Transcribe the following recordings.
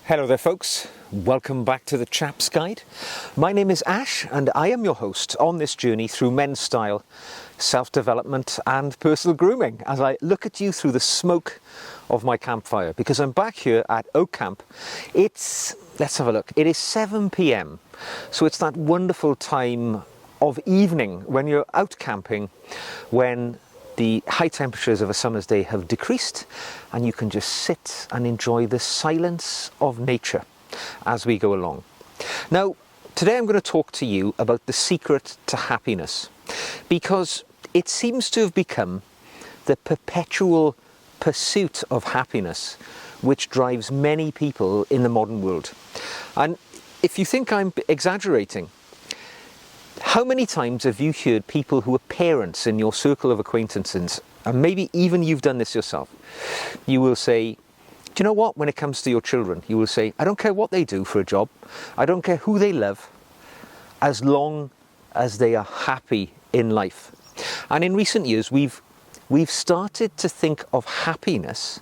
Hello there folks, welcome back to the Chap's Guide. My name is Ash and I am your host on this journey through men's style, self-development and personal grooming as I look at you through the smoke of my campfire, because I'm back here at Oak Camp. Let's have a look, it is 7 p.m, so it's that wonderful time of evening when you're out camping, when the high temperatures of a summer's day have decreased and you can just sit and enjoy the silence of nature as we go along. Now, today I'm going to talk to you about the secret to happiness, because it seems to have become the perpetual pursuit of happiness which drives many people in the modern world. And if you think I'm exaggerating, how many times have you heard people who are parents in your circle of acquaintances, and maybe even you've done this yourself, you will say, do you know what, when it comes to your children, you will say, I don't care what they do for a job, I don't care who they love, as long as they are happy in life. And in recent years, we've started to think of happiness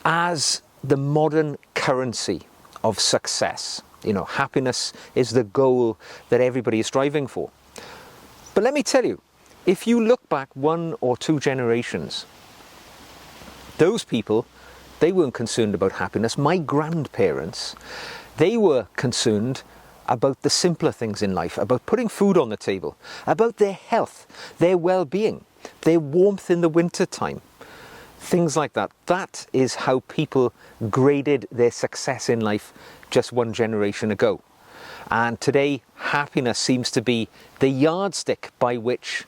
as the modern currency of success. You know, happiness is the goal that everybody is striving for. But let me tell you, if you look back 1 or 2 generations, those people, they weren't concerned about happiness. My grandparents, they were concerned about the simpler things in life, about putting food on the table, about their health, their well-being, their warmth in the winter time. Things like that. That is how people graded their success in life just 1 generation ago. And today, happiness seems to be the yardstick by which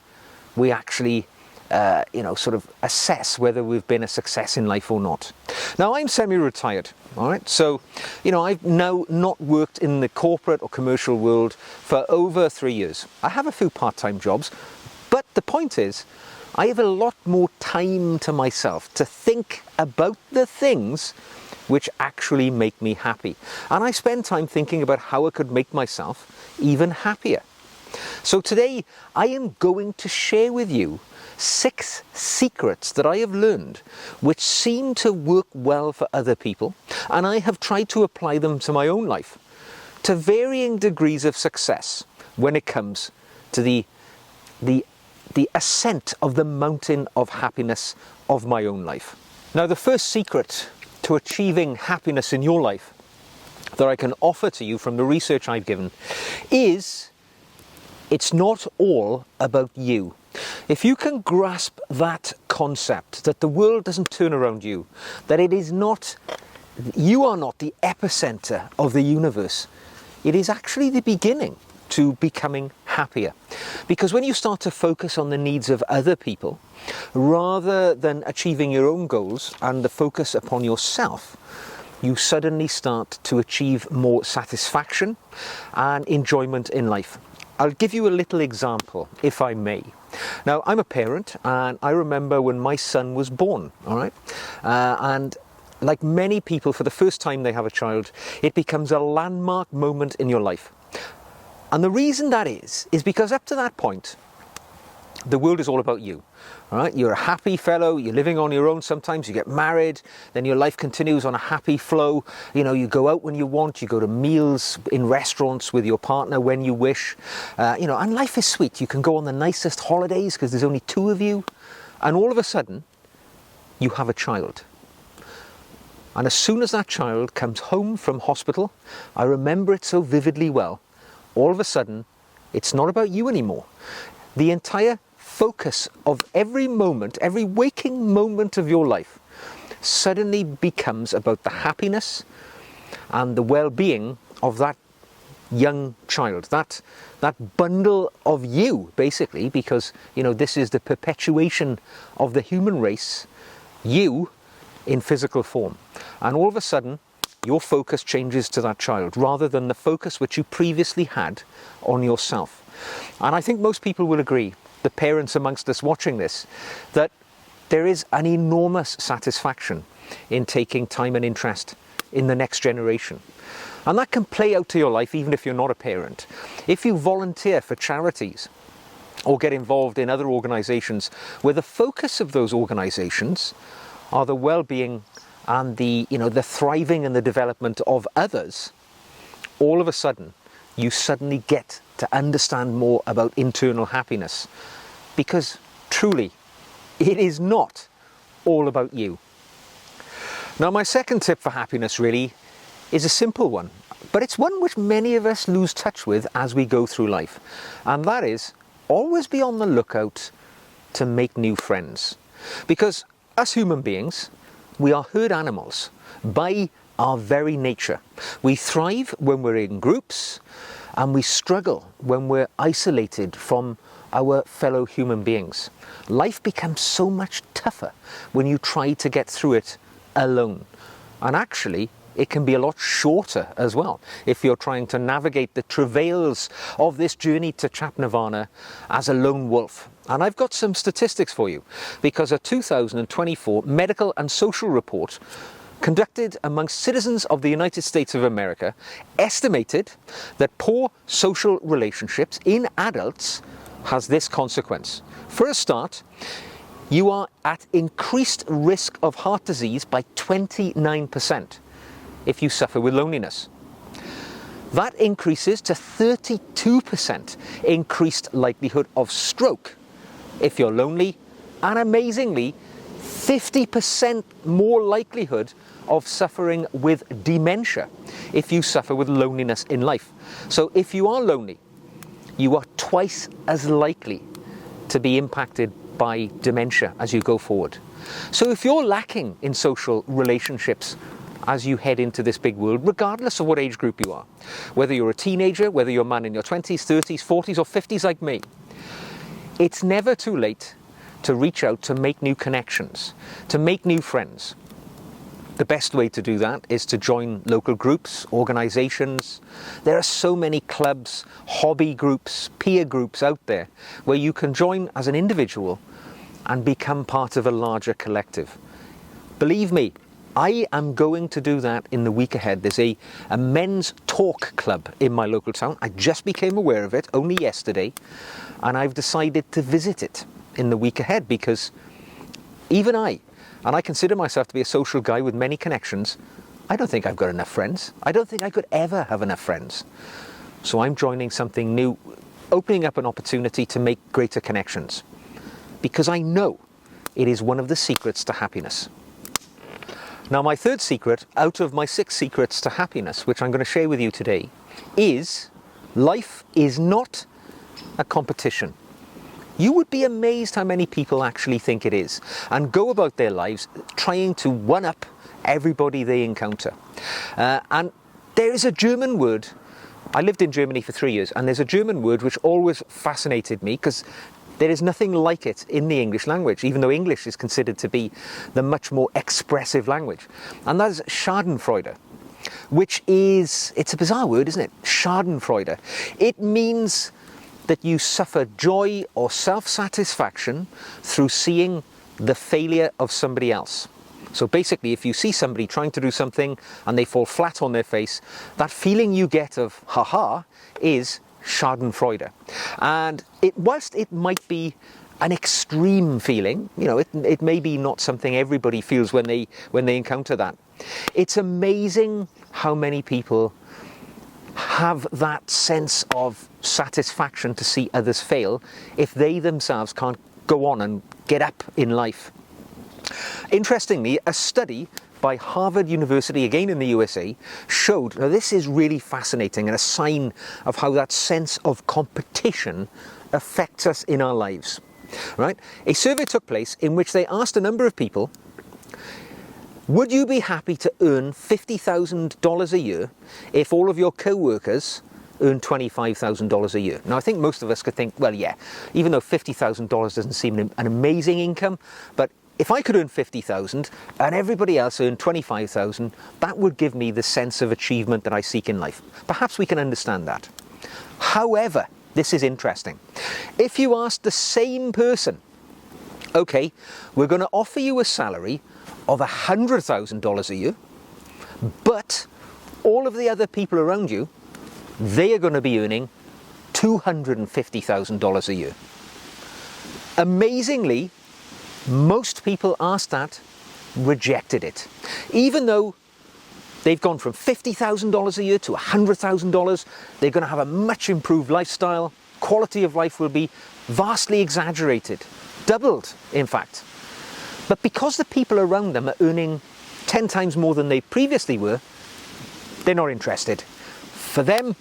we actually, sort of assess whether we've been a success in life or not. Now, I'm semi-retired, all right? So, I've now not worked in the corporate or commercial world for over 3 years. I have a few part-time jobs, but the point is, I have a lot more time to myself to think about the things which actually make me happy. And I spend time thinking about how I could make myself even happier. So today I am going to share with you 6 secrets that I have learned which seem to work well for other people, and I have tried to apply them to my own life to varying degrees of success when it comes to the ascent of the mountain of happiness of my own life. Now, the first secret to achieving happiness in your life that I can offer to you from the research I've given is, it's not all about you. If you can grasp that concept, that the world doesn't turn around you, that you are not the epicenter of the universe, it is actually the beginning to becoming happier. Because when you start to focus on the needs of other people, rather than achieving your own goals and the focus upon yourself, you suddenly start to achieve more satisfaction and enjoyment in life. I'll give you a little example, if I may. Now, I'm a parent, and I remember when my son was born, all right? And like many people, for the first time they have a child, it becomes a landmark moment in your life. And the reason that is because up to that point, the world is all about you, all right? You're a happy fellow, you're living on your own sometimes, you get married, then your life continues on a happy flow. You go out when you want, you go to meals in restaurants with your partner when you wish. And life is sweet. You can go on the nicest holidays because there's only 2 of you. And all of a sudden, you have a child. And as soon as that child comes home from hospital, I remember it so vividly well, all of a sudden, it's not about you anymore. The entire focus of every moment, every waking moment of your life, suddenly becomes about the happiness and the well-being of that young child, that bundle of you, basically, because, this is the perpetuation of the human race, you in physical form. And all of a sudden, your focus changes to that child rather than the focus which you previously had on yourself. And I think most people will agree, the parents amongst us watching this, that there is an enormous satisfaction in taking time and interest in the next generation. And that can play out to your life even if you're not a parent. If you volunteer for charities or get involved in other organisations where the focus of those organisations are the well-being and the thriving and the development of others, all of a sudden, you suddenly get to understand more about internal happiness. Because truly, it is not all about you. Now, my second tip for happiness really is a simple one, but it's one which many of us lose touch with as we go through life. And that is, always be on the lookout to make new friends. Because us human beings, we are herd animals by our very nature. We thrive when we're in groups, and we struggle when we're isolated from our fellow human beings. Life becomes so much tougher when you try to get through it alone. And actually, it can be a lot shorter as well if you're trying to navigate the travails of this journey to Chap Nirvana as a lone wolf. And I've got some statistics for you, because a 2024 medical and social report conducted amongst citizens of the United States of America estimated that poor social relationships in adults has this consequence. For a start, you are at increased risk of heart disease by 29% if you suffer with loneliness. That increases to 32% increased likelihood of stroke if you're lonely, and amazingly, 50% more likelihood of suffering with dementia if you suffer with loneliness in life. So if you are lonely, you are twice as likely to be impacted by dementia as you go forward. So if you're lacking in social relationships as you head into this big world, regardless of what age group you are, whether you're a teenager, whether you're a man in your 20s, 30s, 40s or 50s like me, it's never too late to reach out to make new connections, to make new friends. The best way to do that is to join local groups, organisations. There are so many clubs, hobby groups, peer groups out there where you can join as an individual and become part of a larger collective. Believe me, I am going to do that in the week ahead. There's a men's talk club in my local town. I just became aware of it only yesterday, and I've decided to visit it in the week ahead, because even I consider myself to be a social guy with many connections, I don't think I've got enough friends. I don't think I could ever have enough friends. So I'm joining something new, opening up an opportunity to make greater connections, because I know it is one of the secrets to happiness. Now, my third secret out of my 6 secrets to happiness, which I'm going to share with you today, is life is not a competition. You would be amazed how many people actually think it is and go about their lives trying to one-up everybody they encounter. And there is a German word. I lived in Germany for 3 years, and there's a German word which always fascinated me, because there is nothing like it in the English language, even though English is considered to be the much more expressive language. And that is Schadenfreude, which is, it's a bizarre word, isn't it? Schadenfreude. It means that you suffer joy or self-satisfaction through seeing the failure of somebody else. So basically, if you see somebody trying to do something and they fall flat on their face, that feeling you get of haha is Schadenfreude. And whilst it might be an extreme feeling, it may be not something everybody feels when they encounter that. It's amazing how many people have that sense of satisfaction to see others fail if they themselves can't go on and get up in life. Interestingly, a study by Harvard University, again in the USA, showed, now this is really fascinating and a sign of how that sense of competition affects us in our lives. Right? A survey took place in which they asked a number of people, would you be happy to earn $50,000 a year if all of your co-workers earn $25,000 a year? Now, I think most of us could think, well, yeah, even though $50,000 doesn't seem an amazing income, but if I could earn $50,000 and everybody else earned $25,000, that would give me the sense of achievement that I seek in life. Perhaps we can understand that. However, this is interesting. If you ask the same person, okay, we're going to offer you a salary of $100,000 a year, but all of the other people around you, they are going to be earning $250,000 a year. Amazingly, most people asked that rejected it. Even though they've gone from $50,000 a year to $100,000, they're going to have a much improved lifestyle. Quality of life will be vastly exaggerated, doubled in fact. But because the people around them are earning 10 times more than they previously were, they're not interested. For them,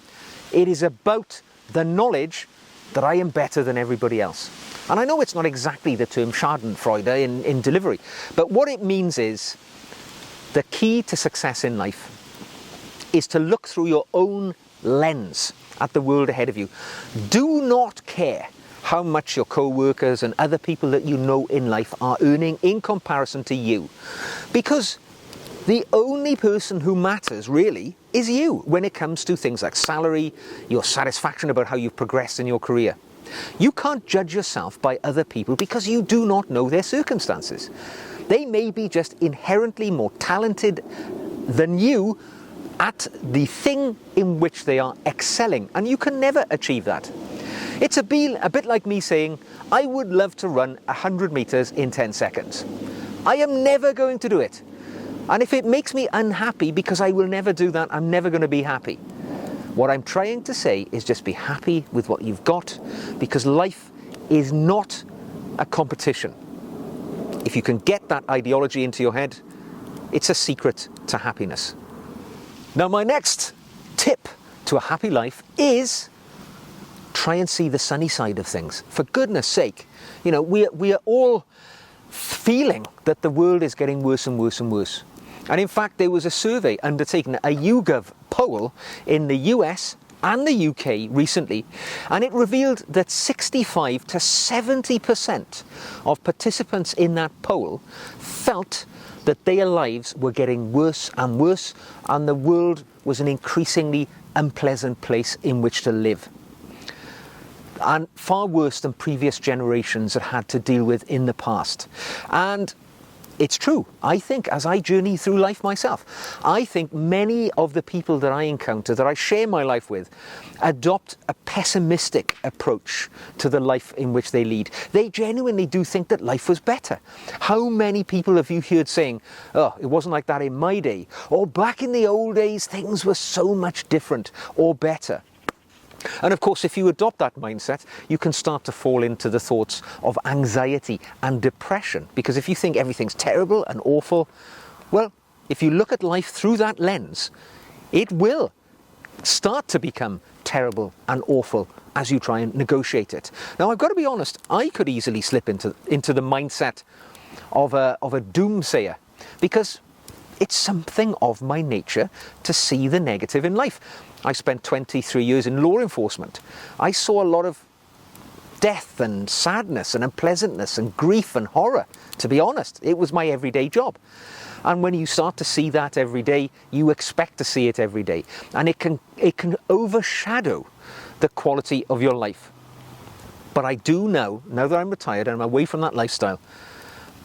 it is about the knowledge that I am better than everybody else. And I know it's not exactly the term Schadenfreude in delivery, but what it means is the key to success in life is to look through your own lens at the world ahead of you. Do not care how much your co-workers and other people that you know in life are earning in comparison to you. Because the only person who matters really is you when it comes to things like salary, your satisfaction about how you've progressed in your career. You can't judge yourself by other people because you do not know their circumstances. They may be just inherently more talented than you at the thing in which they are excelling, and you can never achieve that. It's a bit like me saying, I would love to run 100 meters in 10 seconds. I am never going to do it. And if it makes me unhappy because I will never do that, I'm never going to be happy. What I'm trying to say is just be happy with what you've got, because life is not a competition. If you can get that ideology into your head, it's a secret to happiness. Now, my next tip to a happy life is try and see the sunny side of things. For goodness sake, you know, we are all feeling that the world is getting worse and worse and worse. And in fact, there was a survey undertaken, a YouGov poll in the US and the UK recently, and it revealed that 65 to 70% of participants in that poll felt that their lives were getting worse and worse, and the world was an increasingly unpleasant place in which to live. And far worse than previous generations had had to deal with in the past. And it's true. I think, as I journey through life myself, I think many of the people that I encounter, that I share my life with, adopt a pessimistic approach to the life in which they lead. They genuinely do think that life was better. How many people have you heard saying, oh, it wasn't like that in my day, or back in the old days, things were so much different or better? And of course, if you adopt that mindset, you can start to fall into the thoughts of anxiety and depression. Because if you think everything's terrible and awful, well, if you look at life through that lens, it will start to become terrible and awful as you try and negotiate it. Now, I've got to be honest, I could easily slip into the mindset of a doomsayer, because it's something of my nature to see the negative in life. I spent 23 years in law enforcement. I saw a lot of death and sadness and unpleasantness and grief and horror. To be honest, it was my everyday job. And when you start to see that every day, you expect to see it every day. And it can overshadow the quality of your life. But I do know, now that I'm retired and I'm away from that lifestyle,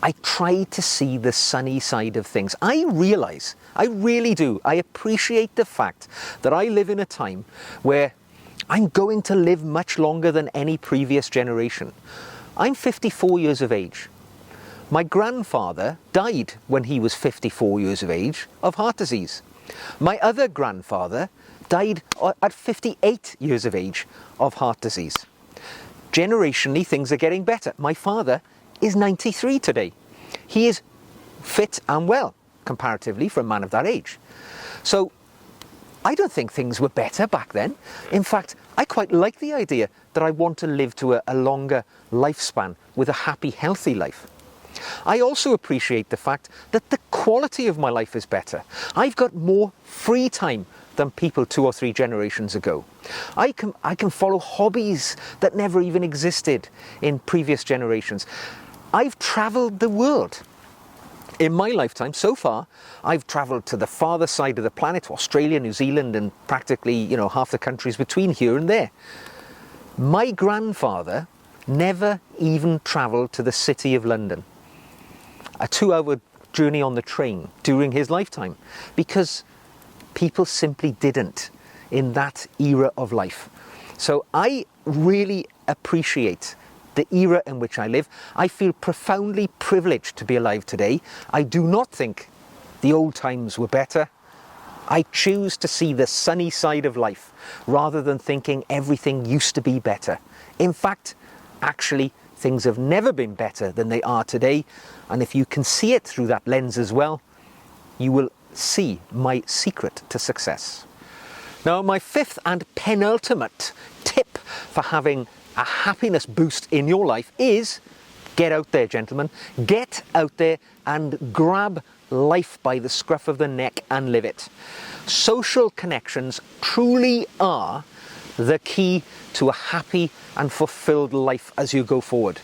I try to see the sunny side of things. I realise, I really do, I appreciate the fact that I live in a time where I'm going to live much longer than any previous generation. I'm 54 years of age. My grandfather died when he was 54 years of age of heart disease. My other grandfather died at 58 years of age of heart disease. Generationally, things are getting better. My father is 93 today. He is fit and well, comparatively, for a man of that age. So I don't think things were better back then. In fact, I quite like the idea that I want to live to a longer lifespan with a happy, healthy life. I also appreciate the fact that the quality of my life is better. I've got more free time than people 2 or 3 generations ago. I can follow hobbies that never even existed in previous generations. I've travelled the world. In my lifetime, so far, I've travelled to the farther side of the planet, Australia, New Zealand, and practically, half the countries between here and there. My grandfather never even travelled to the city of London. A 2-hour journey on the train during his lifetime, because people simply didn't in that era of life. So I really appreciate the era in which I live. I feel profoundly privileged to be alive today. I do not think the old times were better. I choose to see the sunny side of life rather than thinking everything used to be better. In fact, actually, things have never been better than they are today. And if you can see it through that lens as well, you will see my secret to success. Now, my fifth and penultimate tip for having a happiness boost in your life is get out there, gentlemen. Get out there and grab life by the scruff of the neck and live it. Social connections truly are the key to a happy and fulfilled life as you go forward.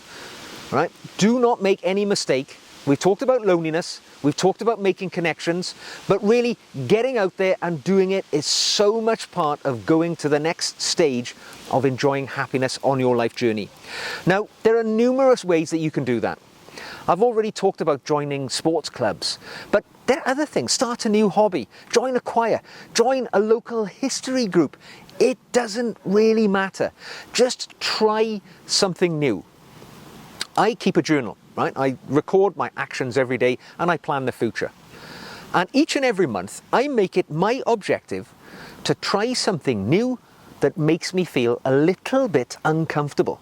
Right? Do not make any mistake. We've talked about loneliness, we've talked about making connections, but really getting out there and doing it is so much part of going to the next stage of enjoying happiness on your life journey. Now, there are numerous ways that you can do that. I've already talked about joining sports clubs, but there are other things. Start a new hobby, join a choir, join a local history group. It doesn't really matter. Just try something new. I keep a journal, right? I record my actions every day and I plan the future. And each and every month, I make it my objective to try something new that makes me feel a little bit uncomfortable.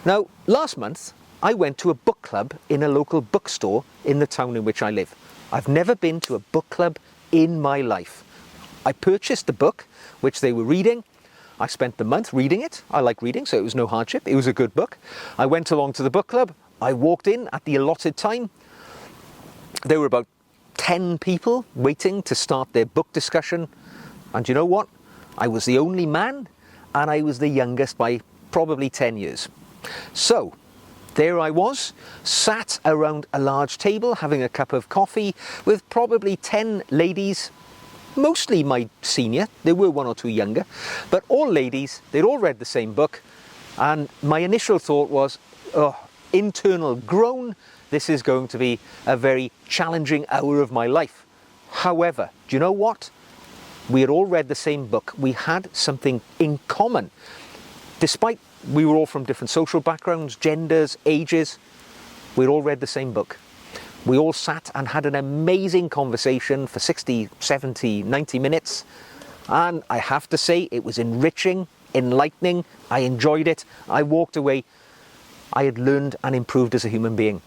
Now, last month, I went to a book club in a local bookstore in the town in which I live. I've never been to a book club in my life. I purchased the book, which they were reading. I spent the month reading it. I like reading, so it was no hardship. It was a good book. I went along to the book club. I walked in at the allotted time. There were about 10 people waiting to start their book discussion. And you know what? I was the only man, and I was the youngest by probably 10 years. So, there I was, sat around a large table having a cup of coffee with probably 10 ladies, mostly my senior. There were one or two younger, but all ladies. They'd all read the same book, and my initial thought was, internal groan, this is going to be a very challenging hour of my life. However, do you know what? We had all read the same book. We had something in common. Despite we were all from different social backgrounds, genders, ages, we'd all read the same book. We all sat and had an amazing conversation for 60, 70, 90 minutes. And I have to say, it was enriching, enlightening. I enjoyed it. I walked away. I had learned and improved as a human being.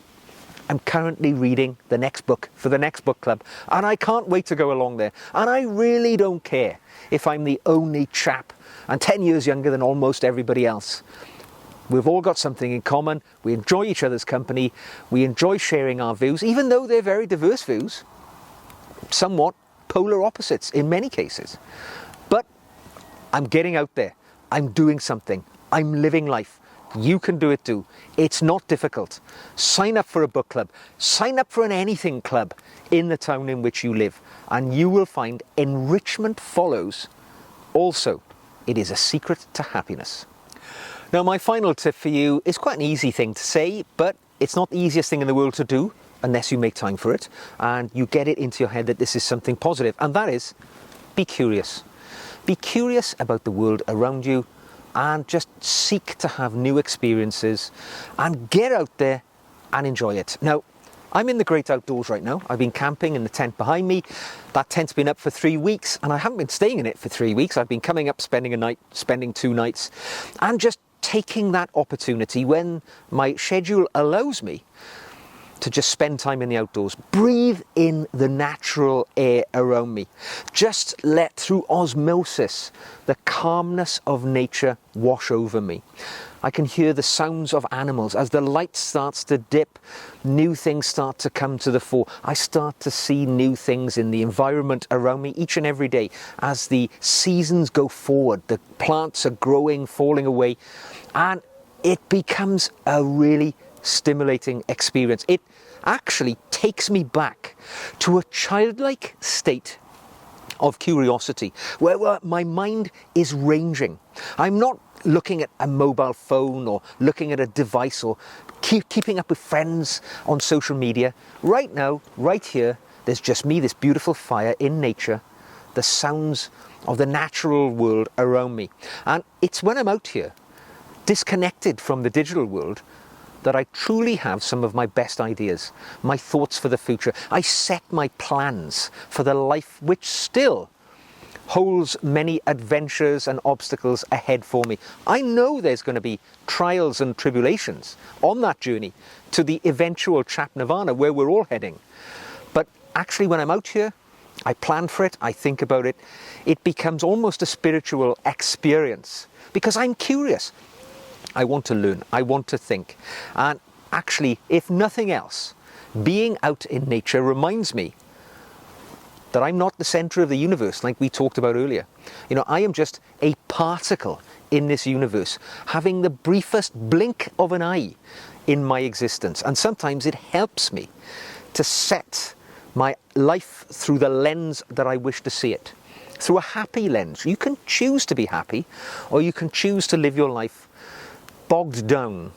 I'm currently reading the next book for the next book club, and I can't wait to go along there. And I really don't care if I'm the only chap and 10 years younger than almost everybody else. We've all got something in common. We enjoy each other's company. We enjoy sharing our views, even though they're very diverse views, somewhat polar opposites in many cases. But I'm getting out there. I'm doing something. I'm living life. You can do it too. It's not difficult. Sign up for a book club. Sign up for an anything club in the town in which you live, and you will find enrichment follows. Also, it is a secret to happiness. Now, my final tip for you is quite an easy thing to say, but it's not the easiest thing in the world to do unless you make time for it and you get it into your head that this is something positive, and that is, be curious. Be curious about the world around you and just seek to have new experiences and get out there and enjoy it. Now, I'm in the great outdoors right now. I've been camping in the tent behind me. That tent's been up for 3 weeks, and I haven't been staying in it for 3 weeks. I've been coming up, spending a night, spending 2 nights, and just taking that opportunity when my schedule allows me to just spend time in the outdoors. Breathe in the natural air around me. Just let, through osmosis, the calmness of nature wash over me. I can hear the sounds of animals. As the light starts to dip, new things start to come to the fore. I start to see new things in the environment around me each and every day. As the seasons go forward, the plants are growing, falling away, and it becomes a really stimulating experience. It actually takes me back to a childlike state of curiosity where my mind is ranging. I'm not looking at a mobile phone or looking at a device or keeping up with friends on social media. Right now, right here, there's just me, this beautiful fire in nature, the sounds of the natural world around me. And it's when I'm out here, disconnected from the digital world, that I truly have some of my best ideas, my thoughts for the future. I set my plans for the life which still holds many adventures and obstacles ahead for me. I know there's going to be trials and tribulations on that journey to the eventual Chap Nirvana where we're all heading. But actually when I'm out here, I plan for it, I think about it. It becomes almost a spiritual experience because I'm curious. I want to learn, I want to think. And actually, if nothing else, being out in nature reminds me that I'm not the center of the universe like we talked about earlier. You know, I am just a particle in this universe, having the briefest blink of an eye in my existence. And sometimes it helps me to set my life through the lens that I wish to see it, through a happy lens. You can choose to be happy, or you can choose to live your life bogged down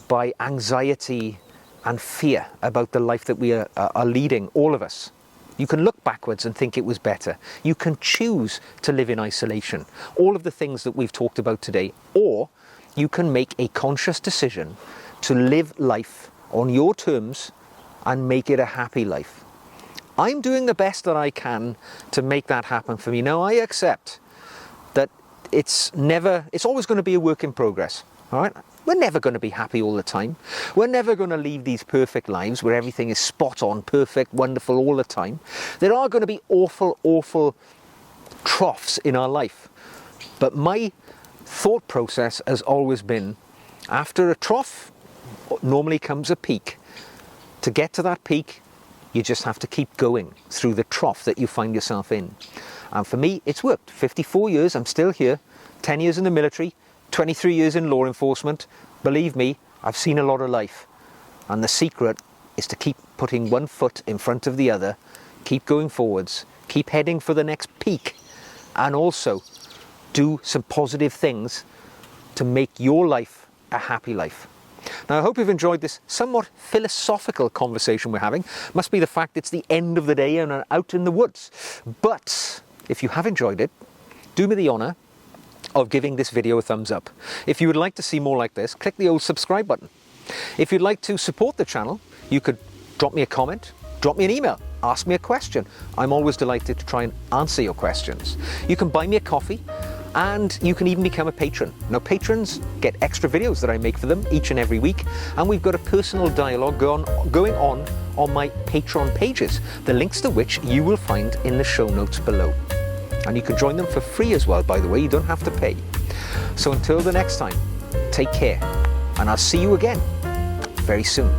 by anxiety and fear about the life that we are leading, all of us. You can look backwards and think it was better. You can choose to live in isolation. All of the things that we've talked about today. Or you can make a conscious decision to live life on your terms and make it a happy life. I'm doing the best that I can to make that happen for me. Now I accept that it's always going to be a work in progress. All right? We're never going to be happy all the time. We're never going to live these perfect lives where everything is spot on, perfect, wonderful all the time. There are going to be awful, awful troughs in our life. But my thought process has always been, after a trough, normally comes a peak. To get to that peak, you just have to keep going through the trough that you find yourself in. And for me, it's worked. 54 years, I'm still here. 10 years in the military. 23 years in law enforcement. Believe me, I've seen a lot of life. And the secret is to keep putting one foot in front of the other, keep going forwards, keep heading for the next peak, and also do some positive things to make your life a happy life. Now, I hope you've enjoyed this somewhat philosophical conversation we're having. Must be the fact it's the end of the day and I'm out in the woods. But if you have enjoyed it, do me the honour of giving this video a thumbs up. If you would like to see more like this, click the old subscribe button. If you'd like to support the channel, you could drop me a comment, drop me an email, ask me a question. I'm always delighted to try and answer your questions. You can buy me a coffee, and you can even become a patron. Now, patrons get extra videos that I make for them each and every week, and we've got a personal dialogue going on my Patreon pages, the links to which you will find in the show notes below. And you can join them for free as well, by the way. You don't have to pay. So until the next time, take care, and I'll see you again very soon.